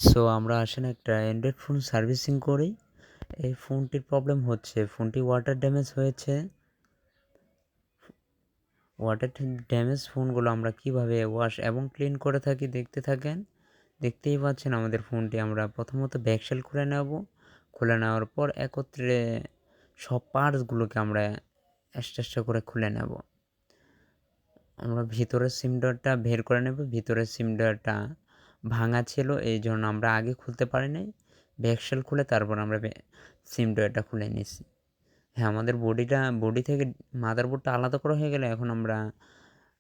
So আমরা আসলে একটা অ্যান্ড্রয়েড ফোন সার্ভিসিং করি। এই ফোনটির প্রবলেম হচ্ছে ফোনটি ওয়াটার ড্যামেজ হয়েছে। ওয়াটার ড্যামেজ ফোনগুলো আমরা কিভাবে ওয়াশ এবং ক্লিন করে থাকি দেখতে থাকেন। দেখতেই পাচ্ছেন আমাদের ফোনটি আমরা প্রথমত ব্যাকশেল খুলে নেব। খুলে নেওয়ার পর একত্রে সব পার্টসগুলোকে আমরা এক্সট্রা করে খুলে নেব। আমরা ভিতরের সিম ডয়ারটা বের করে নেব। ভিতরের সিম ডয়ারটা ভাঙা ছিল, এই জন্য আমরা আগে খুলতে পারি নাই। ব্যাকশেল খুলে তারপর আমরা সিম ডয়ারটা খুলে নিয়েছি। হ্যাঁ, আমাদের বডি থেকে মাদারবোর্ডটা আলাদা করা হয়ে গেলে এখন আমরা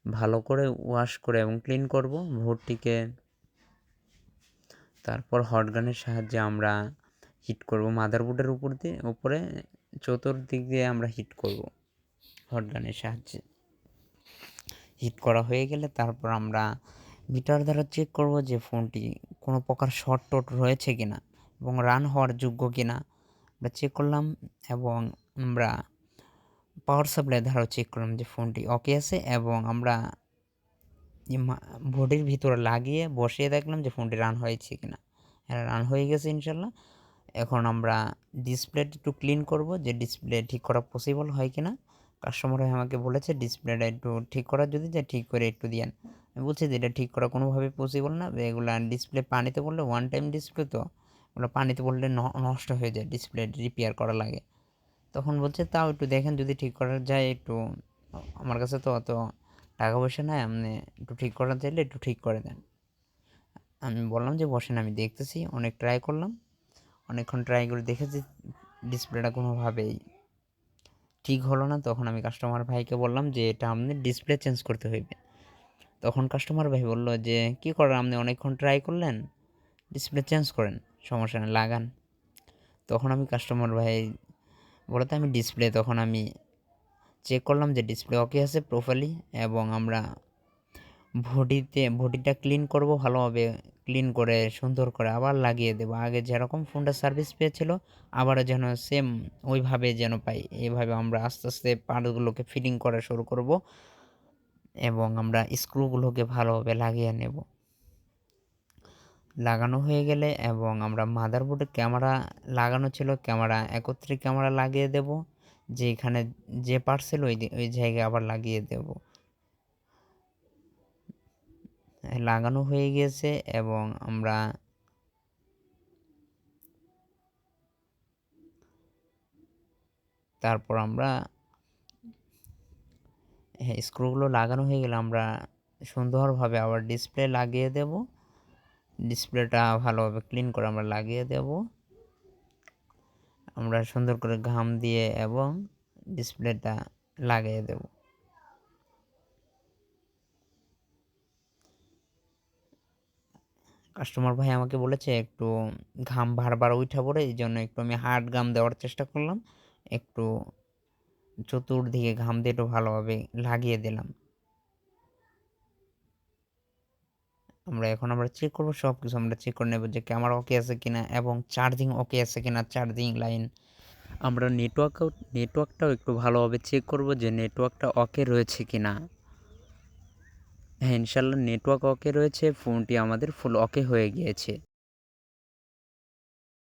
ভালো করে ওয়াশ করে এবং ক্লিন করব বোর্ডটিকে। তারপর হট গানের সাহায্যে আমরা হিট করব মাদারবোর্ডের উপরে চতুর্দিক দিয়ে আমরা হিট করব হট গানের সাহায্যে। হিট করা হয়ে গেলে তারপর আমরা মিটার দ্বারা চেক করব যে ফোনটি কোনো প্রকার শর্ট টট রয়েছে কিনা এবং রান হওয়ার যোগ্য কিনা আমরা চেক করলাম। এবং আমরা পাওয়ার সাপ্লাই দ্বারাও চেক করলাম যে ফোনটি ওকে আছে, এবং আমরা বডির ভিতরে লাগিয়ে বসিয়ে দেখলাম যে ফোনটি রান হয়েছে কিনা। হ্যাঁ, রান হয়ে গেছে ইনশাল্লাহ। এখন আমরা ডিসপ্লেটা একটু ক্লিন করব, যে ডিসপ্লে ঠিক করা পসিবল হয় কিনা। কাস্টমার আমাকে বলেছে ডিসপ্লেটা একটু ঠিক করার, যদি যা ঠিক করে একটু দিয়েন। আমি বলছি যে এটা ঠিক করা কোনোভাবে পসিবল না, এগুলো ডিসপ্লে পানিতে পড়লে ওয়ান টাইম ডিসপ্লে, তো ওগুলো পানিতে পড়লে নষ্ট হয়ে যায়, ডিসপ্লে রিপেয়ার করা লাগে। তখন বলছে তাও একটু দেখেন যদি ঠিক করা যায় একটু, আমার কাছে তো অত টাকা পয়সা নাই, আপনি একটু ঠিক করা চাইলে একটু ঠিক করে দেন। আমি বললাম যে বসেন আমি দেখতেছি। অনেক ট্রাই করলাম, অনেকক্ষণ ট্রাই করে দেখেছি ডিসপ্লেটা কোনোভাবেই ঠিক হলো না। তখন আমি কাস্টমার ভাইকে বললাম যে এটা আপনি ডিসপ্লে চেঞ্জ করতে হইবে। তখন কাস্টমার ভাই বললো যে কী করার, আপনি অনেকক্ষণ ট্রাই করলেন, ডিসপ্লে চেঞ্জ করেন, সমস্যা নেই লাগান। তখন আমি কাস্টমার ভাই বলতে আমি ডিসপ্লে, তখন আমি চেক করলাম যে ডিসপ্লে ওকে আছে প্রপারলি, এবং আমরা বডিটা ক্লিন করব ভালোভাবে। ক্লিন করে সুন্দর করে আবার লাগিয়ে দেবো, আগে যেরকম ফোনটা সার্ভিস পেয়েছিল আবারও যেন সেম ওইভাবে যেন পাই। এইভাবে আমরা আস্তে আস্তে পার্টগুলোকে ফিটিং করা শুরু করব, এবং আমরা স্ক্রুগুলোকে ভালোভাবে লাগিয়ে নেব। লাগানো হয়ে গেলে এবং আমরা মাদারবোর্ডে ক্যামেরা লাগানো ছিল, ক্যামেরা একত্রে ক্যামেরা লাগিয়ে দেব। যেখানে যে পার্ট ছিল ওই জায়গায় আবার লাগিয়ে দেব। লাগানো হয়ে গিয়েছে, এবং আমরা তারপর আমরা স্ক্রুগুলো লাগানো হয়ে গেলে আমরা সুন্দরভাবে আবার ডিসপ্লে লাগিয়ে দেব। ডিসপ্লেটা ভালোভাবে ক্লিন করে আমরা লাগিয়ে দেব। আমরা সুন্দর করে ঘাম দিয়ে এবং ডিসপ্লেটা লাগিয়ে দেব। কাস্টমার ভাই আমাকে বলেছে একটু ঘাম বারবার উঠা পড়ে, এই জন্য একটু আমি হার্ড গাম দেওয়ার চেষ্টা করলাম। একটু চতুর্দিকে ঘাম দিয়ে একটু ভালোভাবে লাগিয়ে দিলাম। আমরা চেক করবো, সব কিছু আমরা চেক করে নেব যে ক্যামেরা ওকে আছে কিনা এবং চার্জিং ওকে আছে কিনা, চার্জিং লাইন। আমরা নেটওয়ার্কটাও একটু ভালোভাবে চেক করব যে নেটওয়ার্কটা ওকে রয়েছে কিনা। হ্যাঁ, ইনশাল্লাহ নেটওয়ার্ক ওকে রয়েছে, ফোনটি আমাদের ফুল ওকে হয়ে গিয়েছে।